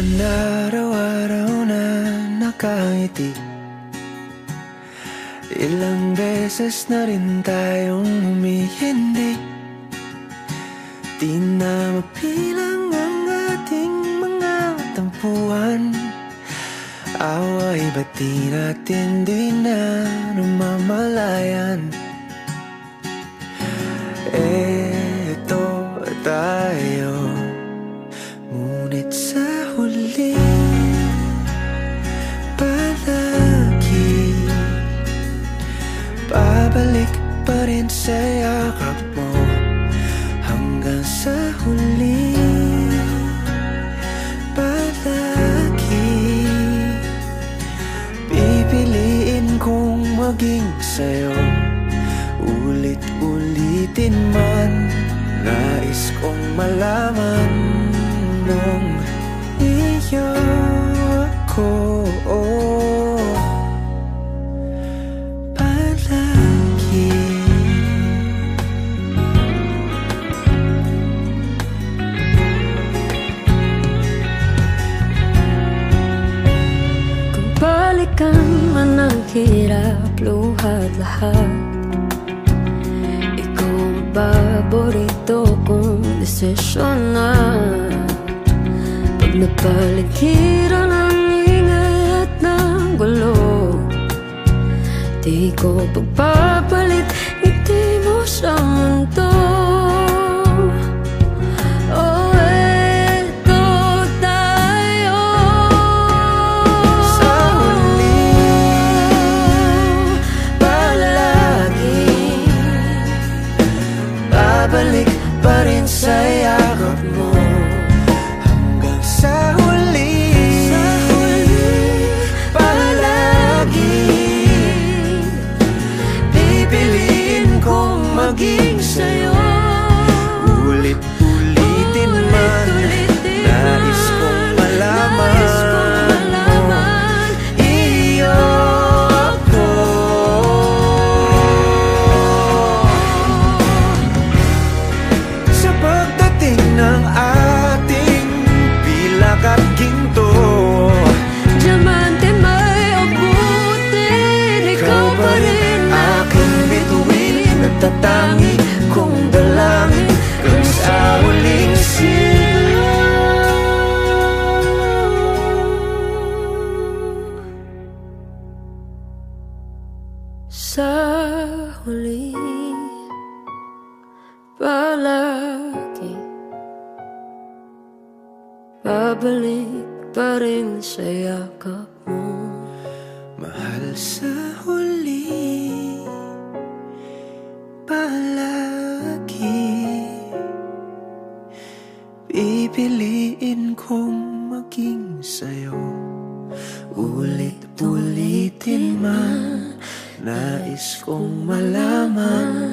naman araw-araw na nakangiti. Ilang beses na rin tayong humihindi. Di na mapilang ang ating mga tampuhan. Away ba't di natin di na namamalayan? Eto tayo, ngunit sa huli palagi babalik pa rin sa yakap mo. Hanggang sa huli palagi pipiliin kong maging sa'yo. Ulit-ulitin man, nais kong malaman nung iyo ako. Palagi kung balikan man ang hirap, luhat lahat, paborito kong desisyon na. Pag napaligiran ang ingay at ng gulo, di ko pagpapalit ngiti mo sa mundo. Oh, eto tayo sa huli palagi babalik pa rin sa yakap mo. Hanggang sa huli palagi pipiliin kong maging sa'yo. Ulit-ulitin man, nais kong malaman iyo ako. Sa pagdating ng ating pilak at ginto, diamante may abutin, ikaw pa rin aking bituin. Nagtatangi kong dalangin kang sa huling sa huli palagi babalik pa rin sa yakap mo. mahal. Sa huli palagi pipiliin kong maging sa'yo. Ulit-ulitin man, nais kong malaman